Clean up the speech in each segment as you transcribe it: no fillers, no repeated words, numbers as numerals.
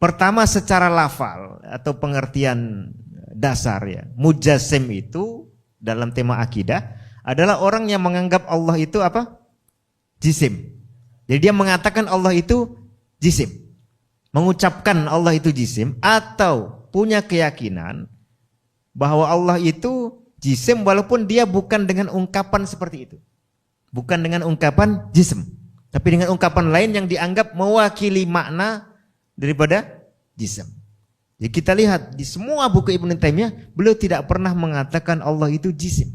Pertama secara lafal atau pengertian dasar ya. Mujassim itu dalam tema akidah adalah orang yang menganggap Allah itu apa? Jisim. Jadi dia mengatakan Allah itu jisim. Mengucapkan Allah itu jisim atau punya keyakinan bahwa Allah itu jisim walaupun dia bukan dengan ungkapan seperti itu. Bukan dengan ungkapan jisim, tapi dengan ungkapan lain yang dianggap mewakili makna daripada jisim. Jadi kita lihat di semua buku Ibnu Taimiyah, beliau tidak pernah mengatakan Allah itu jisim.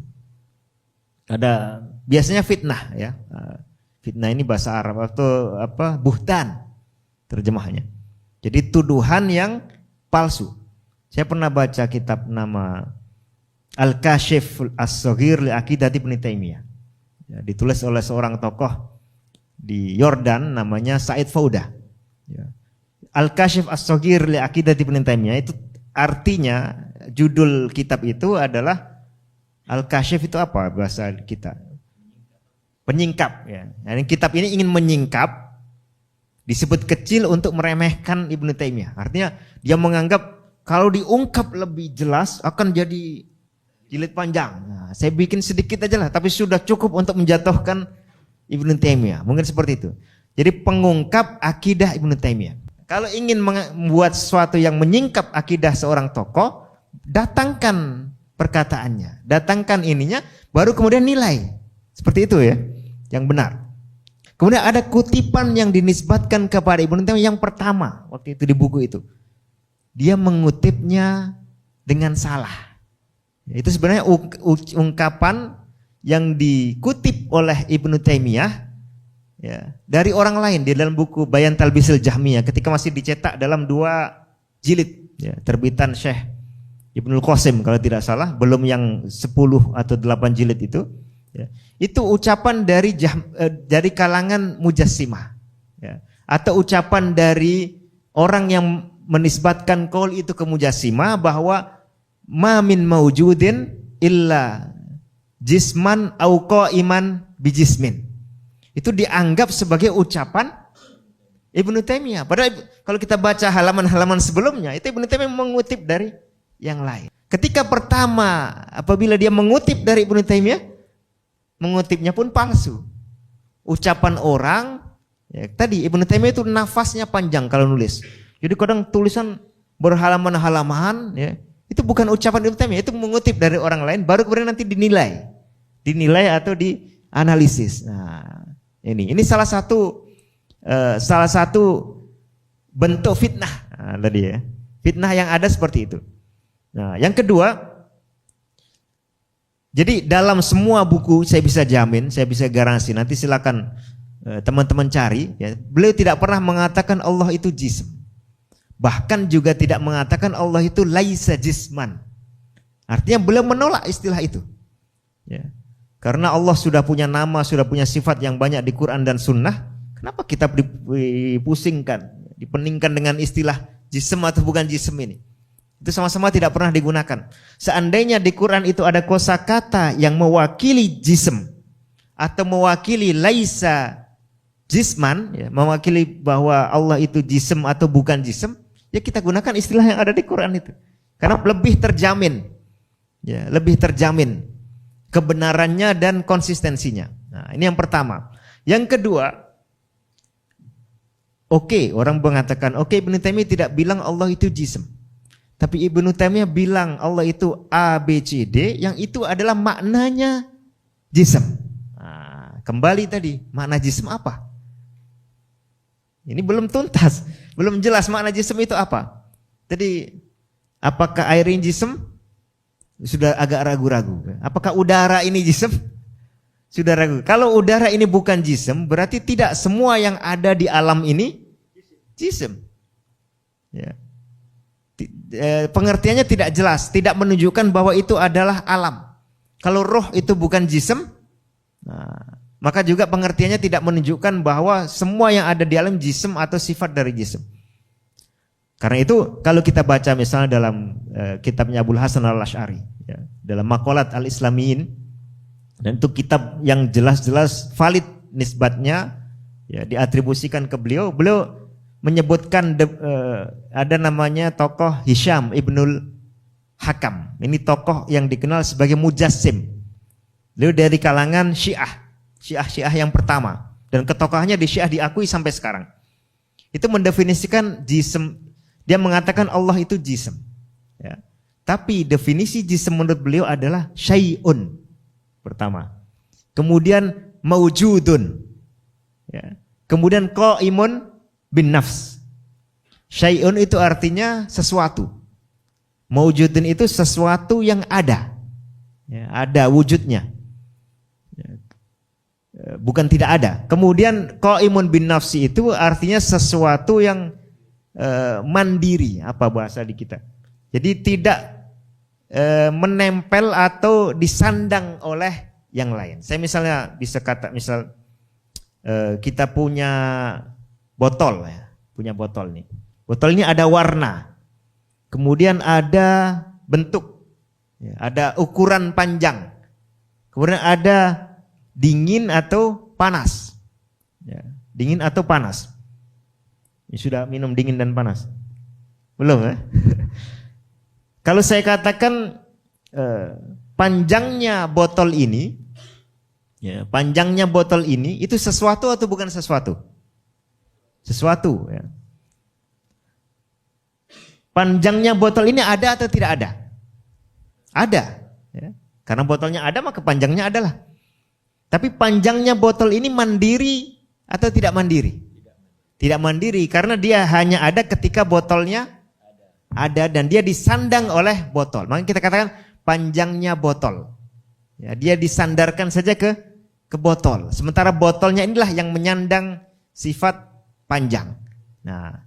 Ada biasanya fitnah ya. Fitnah ini bahasa Arab atau apa? Buhtan terjemahannya. Jadi tuduhan yang palsu. Saya pernah baca kitab nama Al-Kashif As-Saghir li Aqidati Ibnu Taimiyah. Ya, ditulis oleh seorang tokoh di Yordan namanya Said Faudah. Ya. Al-Kashif As-Saghir li Aqidati Ibnu Taimiyah itu artinya judul kitab itu adalah Al-Kashif itu apa bahasa kita? Penyingkap ya. Nah, kitab ini ingin menyingkap, disebut kecil untuk meremehkan Ibnu Taimiyah. Artinya dia menganggap kalau diungkap lebih jelas akan jadi jilid panjang. Nah, saya bikin sedikit aja lah, tapi sudah cukup untuk menjatuhkan Ibnu Taimiyah. Mungkin seperti itu. Jadi pengungkap akidah Ibnu Taimiyah. Kalau ingin membuat sesuatu yang menyingkap akidah seorang tokoh, datangkan perkataannya, datangkan ininya, baru kemudian nilai. Seperti itu ya, yang benar. Kemudian ada kutipan yang dinisbatkan kepada Ibnu Taimiyah yang pertama waktu itu di buku itu. Dia mengutipnya dengan salah. Itu sebenarnya ungkapan yang dikutip oleh Ibnu Taimiyah ya, dari orang lain di dalam buku Bayan Talbisil Jahmiyah ketika masih dicetak dalam 2 jilid ya, terbitan Syekh Ibnul Qasim kalau tidak salah, belum yang 10 atau 8 jilid itu ya. Itu ucapan dari kalangan mujassimah ya, atau ucapan dari orang yang menisbatkan qaul itu ke mujassimah bahwa ma min maujudin illa jisman au qaiman bijismin. Itu dianggap sebagai ucapan Ibnu Taimiyah. Padahal kalau kita baca halaman-halaman sebelumnya, itu Ibnu Taimiyah mengutip dari yang lain. Ketika pertama apabila dia mengutip dari Ibnu Taimiyah, mengutipnya pun palsu. Ucapan orang ya, tadi Ibnu Taimiyah itu nafasnya panjang kalau nulis. Jadi kadang tulisan berhalaman-halaman ya, itu bukan ucapan Ibnu Taimiyah, itu mengutip dari orang lain, baru kemudian nanti dinilai atau dianalisis. Nah, ini salah satu bentuk fitnah tadi ya. Fitnah yang ada seperti itu. Nah, yang kedua, jadi dalam semua buku saya bisa jamin, saya bisa garansi, nanti silakan teman-teman cari ya, beliau tidak pernah mengatakan Allah itu jism. Bahkan juga tidak mengatakan Allah itu laisa jisman. Artinya beliau menolak istilah itu. Ya. Karena Allah sudah punya nama, sudah punya sifat yang banyak di Quran dan Sunnah. Kenapa kita dipusingkan, dipeningkan dengan istilah jism atau bukan jism ini? Itu sama-sama tidak pernah digunakan. Seandainya di Quran itu ada kosakata yang mewakili jism atau mewakili laisa jisman, ya, mewakili bahwa Allah itu jism atau bukan jism, ya kita gunakan istilah yang ada di Quran itu. Karena lebih terjamin, ya, lebih terjamin kebenarannya dan konsistensinya. Nah, ini yang pertama. Yang kedua, orang mengatakan, Ibnu Taimiyah tidak bilang Allah itu jism. Tapi Ibnu Taimiyah bilang Allah itu A, B, C, D, yang itu adalah maknanya jism. Nah, kembali tadi, makna jism apa? Ini belum tuntas, belum jelas makna jism itu apa. Jadi, apakah air ini jism? Sudah agak ragu-ragu. Apakah udara ini jism? Sudah ragu. Kalau udara ini bukan jism, berarti tidak semua yang ada di alam ini jism. Ya. Pengertiannya tidak jelas, tidak menunjukkan bahwa itu adalah alam. Kalau roh itu bukan jism, nah, maka juga pengertiannya tidak menunjukkan bahwa semua yang ada di alam jism atau sifat dari jism. Karena itu kalau kita baca misalnya dalam kitabnya Abul Hasan Al-Asy'ari ya, dalam Maqalat Al-Islamiyin, dan itu kitab yang jelas-jelas valid nisbatnya ya, diatribusikan ke beliau menyebutkan ada namanya tokoh Hisham Ibnul Hakam. Ini tokoh yang dikenal sebagai mujassim. Beliau dari kalangan Syiah yang pertama, dan ketokohannya di Syiah diakui sampai sekarang. Itu mendefinisikan jism. Dia mengatakan Allah itu jism. Ya. Tapi definisi jism menurut beliau adalah syai'un pertama. Kemudian maujudun. Ya. Kemudian qaimun bin nafs. Syai'un itu artinya sesuatu. Maujudun itu sesuatu yang ada. Ya, ada wujudnya. Ya. Bukan tidak ada. Kemudian qaimun bin nafsi itu artinya sesuatu yang mandiri, apa bahasa di kita. Jadi tidak menempel atau disandang oleh yang lain. Saya misalnya bisa kata kita punya botol ya, punya botol nih. Botol ini ada warna, kemudian ada bentuk, ya, ada ukuran panjang, kemudian ada dingin atau panas, ya, dingin atau panas. Ini sudah minum dingin dan panas? Belum ya? Kalau saya katakan panjangnya botol ini, ya, panjangnya botol ini itu sesuatu atau bukan sesuatu? Sesuatu. Ya. Panjangnya botol ini ada atau tidak ada? Ada. Ya. Karena botolnya ada maka panjangnya adalah. Tapi panjangnya botol ini mandiri atau tidak mandiri? Tidak mandiri karena dia hanya ada ketika botolnya ada dan dia disandang oleh botol. Maka kita katakan panjangnya botol. Ya, dia disandarkan saja ke botol. Sementara botolnya inilah yang menyandang sifat panjang. Nah,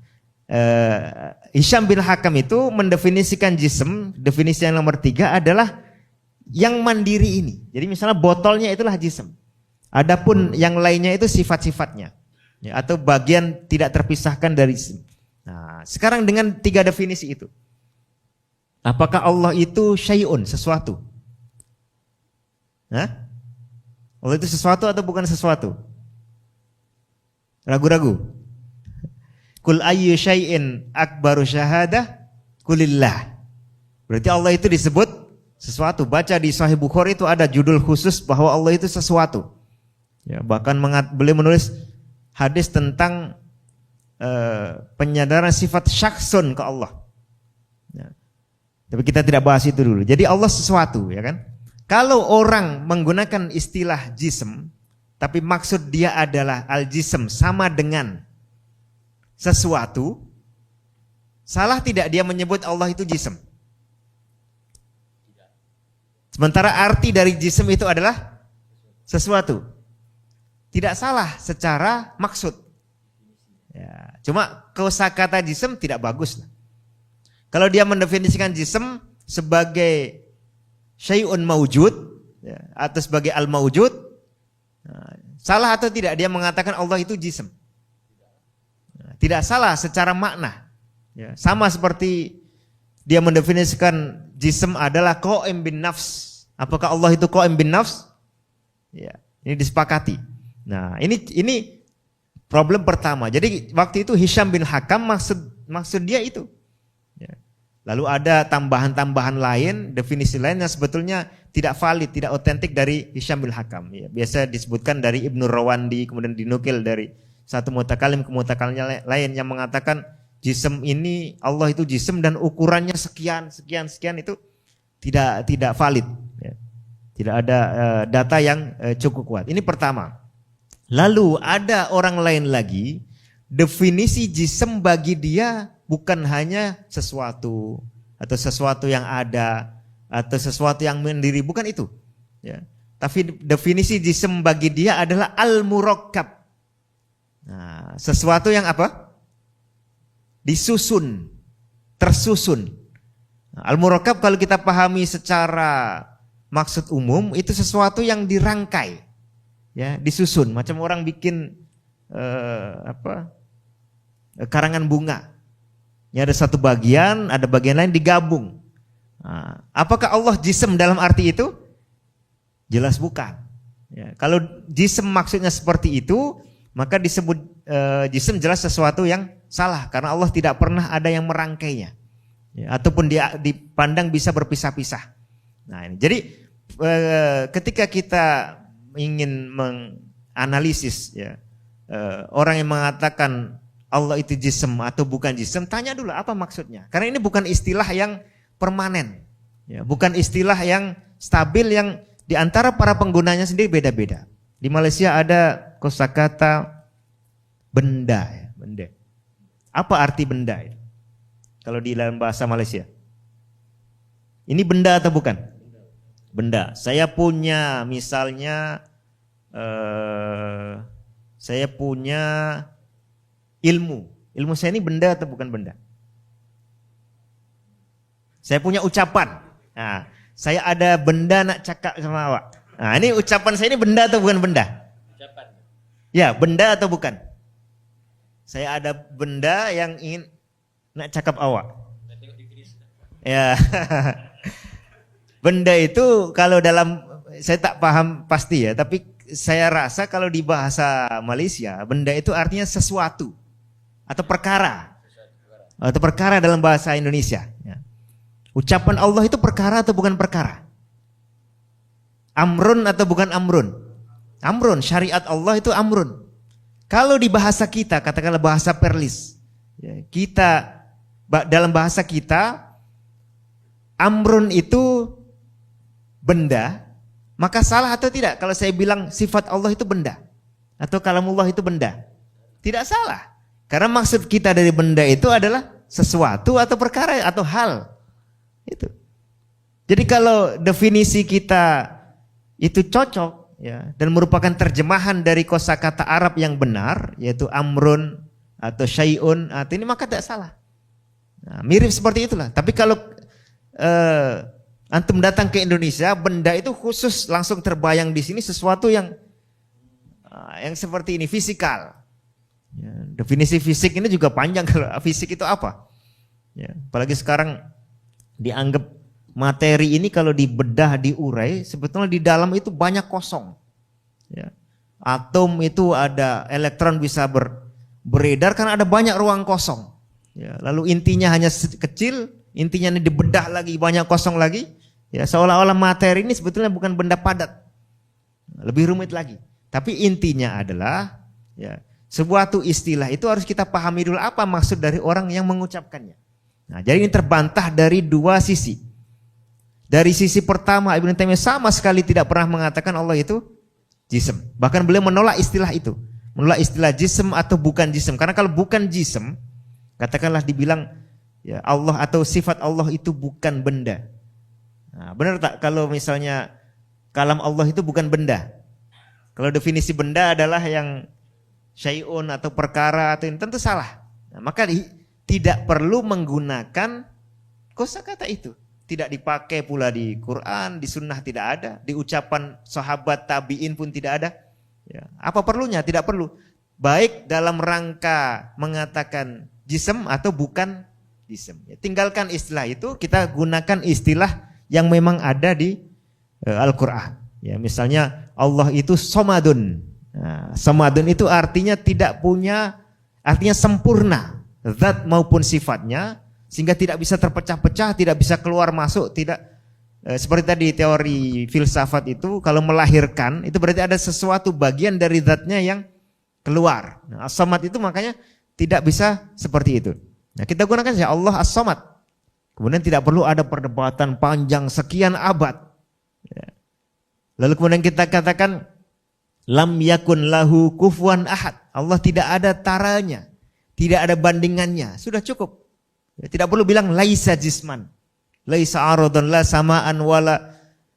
Hisham bin Hakam itu mendefinisikan jism, definisi yang nomor 3 adalah yang mandiri ini. Jadi misalnya botolnya itulah jism. Adapun yang lainnya itu sifat-sifatnya. Ya, atau bagian tidak terpisahkan dari jism. Nah, sekarang dengan 3 definisi itu, apakah Allah itu syai'un, sesuatu? Hah? Allah itu sesuatu atau bukan sesuatu? Ragu-ragu? Kul ayyu syai'in akbaru syahadah kulillah. Berarti Allah itu disebut sesuatu. Baca di Sahih Bukhari itu ada judul khusus bahwa Allah itu sesuatu. Ya, bahkan beliau menulis hadis tentang penyadaran sifat syaksun ke Allah. Ya. Tapi kita tidak bahas itu dulu. Jadi Allah sesuatu, ya kan? Kalau orang menggunakan istilah jism, tapi maksud dia adalah al-jism sama dengan sesuatu, salah tidak dia menyebut Allah itu jism? Sementara arti dari jism itu adalah sesuatu. Tidak salah secara maksud. Ya, cuma kosakata jism tidak bagus. Kalau dia mendefinisikan jism sebagai syai'un maujud, ya, atau sebagai al-maujud, nah, salah atau tidak dia mengatakan Allah itu jism? Nah, tidak salah secara makna. Ya, sama seperti dia mendefinisikan jism adalah qaim bin nafs. Apakah Allah itu qaim bin nafs? Ya, ini disepakati. Nah, ini problem pertama. Jadi waktu itu Hisham bin Hakam maksud dia itu. Ya. Lalu ada tambahan-tambahan lain, definisi lain yang sebetulnya tidak valid, tidak otentik dari Hisham bin Hakam. Ya, biasa disebutkan dari Ibnu Rawandi, kemudian dinukil dari satu mutakalim ke mutakalim lain yang mengatakan jism ini Allah itu jism dan ukurannya sekian itu tidak valid. Ya. Tidak ada data yang cukup kuat. Ini pertama. Lalu ada orang lain lagi, definisi jism bagi dia bukan hanya sesuatu atau sesuatu yang ada atau sesuatu yang mandiri, bukan itu. Ya. Tapi definisi jism bagi dia adalah al-murakkab. Nah, sesuatu yang apa? Disusun, tersusun. Nah, al-murakkab kalau kita pahami secara maksud umum itu sesuatu yang dirangkai. Ya, disusun macam orang bikin karangan bunga. Ya, ada satu bagian, ada bagian lain digabung. Nah, apakah Allah jism dalam arti itu? Jelas bukan. Ya, kalau jism maksudnya seperti itu, maka disebut jism jelas sesuatu yang salah karena Allah tidak pernah ada yang merangkainya, ya, ataupun dia dipandang bisa berpisah-pisah. Nah ini jadi ketika kita ingin menganalisis ya, orang yang mengatakan Allah itu jism atau bukan jism, tanya dulu apa maksudnya. Karena ini bukan istilah yang permanen, ya, bukan istilah yang stabil yang diantara para penggunanya sendiri beda-beda. Di Malaysia ada kosakata benda, ya, benda. Apa arti benda itu? Kalau di dalam bahasa Malaysia, ini benda atau bukan? Benda. Saya punya misalnya, saya punya ilmu. Ilmu saya ini benda atau bukan benda? Saya punya ucapan. Nah, saya ada benda nak cakap sama awak. Nah, ini ucapan saya ini benda atau bukan benda? Ucapan. Ya, benda atau bukan? Saya ada benda yang ingin nak cakap awak. Ya. Benda itu kalau dalam, saya tak paham pasti ya, tapi saya rasa kalau di bahasa Malaysia, benda itu artinya sesuatu atau perkara. Atau perkara dalam bahasa Indonesia. Ya. Ucapan Allah itu perkara atau bukan perkara? Amrun atau bukan amrun? Amrun, syariat Allah itu amrun. Kalau di bahasa kita, katakanlah bahasa Perlis, ya, kita dalam bahasa kita, amrun itu benda, maka salah atau tidak kalau saya bilang sifat Allah itu benda atau kalamullah itu benda? Tidak salah. Karena maksud kita dari benda itu adalah sesuatu atau perkara atau hal. Itu. Jadi kalau definisi kita itu cocok ya dan merupakan terjemahan dari kosakata Arab yang benar yaitu amrun atau syai'un atau ini maka tidak salah. Nah, mirip seperti itulah. Tapi kalau antum datang ke Indonesia, benda itu khusus langsung terbayang di sini sesuatu yang seperti ini, fisikal. Ya, definisi fisik ini juga panjang. Kalau fisik itu apa? Ya, apalagi sekarang dianggap materi ini kalau dibedah, diurai, sebetulnya di dalam itu banyak kosong. Ya. Atom itu ada elektron bisa beredar karena ada banyak ruang kosong. Ya, lalu intinya hanya kecil, intinya ini dibedah lagi banyak kosong lagi. Ya, seolah-olah materi ini sebetulnya bukan benda padat. Lebih rumit lagi. Tapi intinya adalah ya, sebuah istilah itu harus kita pahami dulu apa maksud dari orang yang mengucapkannya. Nah, jadi ini terbantah dari dua sisi. Dari sisi pertama Ibnu Taimiyah sama sekali tidak pernah mengatakan Allah itu jism. Bahkan beliau menolak istilah itu. Menolak istilah jism atau bukan jism. Karena kalau bukan jism, katakanlah dibilang ya Allah atau sifat Allah itu bukan benda. Nah, benar tak kalau misalnya kalam Allah itu bukan benda? Kalau definisi benda adalah yang syai'un atau perkara atau ini tentu salah. Nah, maka tidak perlu menggunakan kosakata itu. Tidak dipakai pula di Quran, di sunnah tidak ada, di ucapan sahabat tabi'in pun tidak ada. Ya, apa perlunya? Tidak perlu. Baik dalam rangka mengatakan jism atau bukan jism. Ya, tinggalkan istilah itu, kita gunakan istilah yang memang ada di Al-Quran. Ya, misalnya Allah itu somadun. Nah, somadun itu artinya tidak punya, artinya sempurna, zat maupun sifatnya. Sehingga tidak bisa terpecah-pecah, tidak bisa keluar masuk, tidak seperti tadi teori filsafat itu kalau melahirkan itu berarti ada sesuatu bagian dari zatnya yang keluar. Nah, as-samad itu makanya tidak bisa seperti itu. Nah, kita gunakan saja Allah as-samad. Kemudian tidak perlu ada perdebatan panjang sekian abad. Ya. Lalu kemudian kita katakan lam yakun lahu kufuwan ahad. Allah tidak ada taranya, tidak ada bandingannya. Sudah cukup. Tidak perlu bilang laisa jisman, laisa aradun, la samaan wala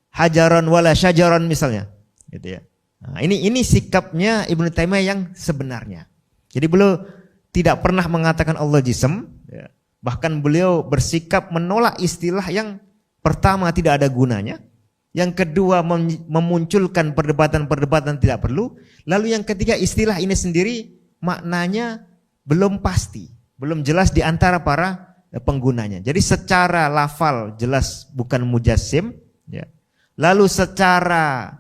hajaran wala syajaran misalnya, gitu ya. Nah, ini sikapnya Ibnu Taimiyah yang sebenarnya. Jadi beliau tidak pernah mengatakan Allah jism, ya. Bahkan beliau bersikap menolak istilah yang pertama tidak ada gunanya, yang kedua memunculkan perdebatan-perdebatan tidak perlu, lalu yang ketiga istilah ini sendiri maknanya belum pasti, belum jelas di antara para penggunanya. Jadi secara lafal jelas bukan mujassim, ya. Lalu secara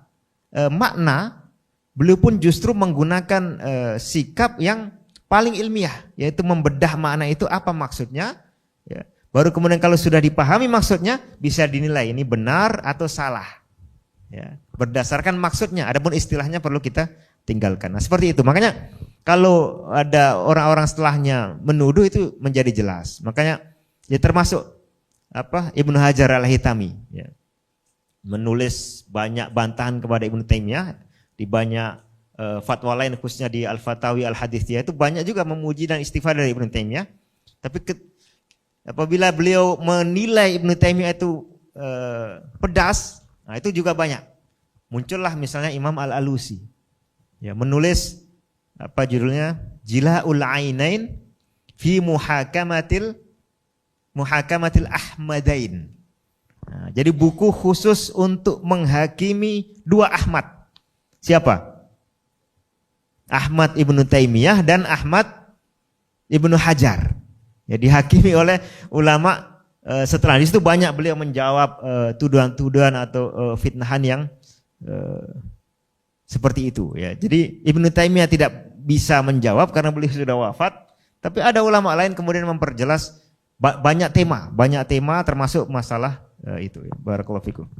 makna beliau pun justru menggunakan sikap yang paling ilmiah, yaitu membedah makna itu apa maksudnya. Ya. Baru kemudian kalau sudah dipahami maksudnya, bisa dinilai ini benar atau salah. Ya. Berdasarkan maksudnya, adapun istilahnya perlu kita tinggalkan. Nah seperti itu, makanya kalau ada orang-orang setelahnya menuduh itu menjadi jelas. Makanya ya termasuk Ibnu Hajar al-Haytami. Ya. Menulis banyak bantahan kepada Ibnu Taimiyah di banyak fatwa lain, khususnya di Al-Fatawi Al-Hadithiyah itu banyak juga memuji dan istighfar dari Ibnu Taimiyah. Tapi apabila beliau menilai Ibnu Taimiyah itu pedas, nah itu juga banyak. Muncullah misalnya Imam Al-Alusi, ya, menulis apa judulnya, Jila'ul Ainain fi Muhakamatil Ahmadain. Nah, jadi buku khusus untuk menghakimi dua Ahmad. Siapa? Ahmad Ibnu Taimiyah dan Ahmad Ibnu Hajar. Ya, dihakimi oleh ulama setelah itu banyak beliau menjawab tuduhan-tuduhan atau fitnahan yang seperti itu. Ya. Jadi Ibnu Taimiyah tidak bisa menjawab karena beliau sudah wafat. Tapi ada ulama lain kemudian memperjelas banyak tema termasuk masalah itu. Ya. Barakallahu fikum.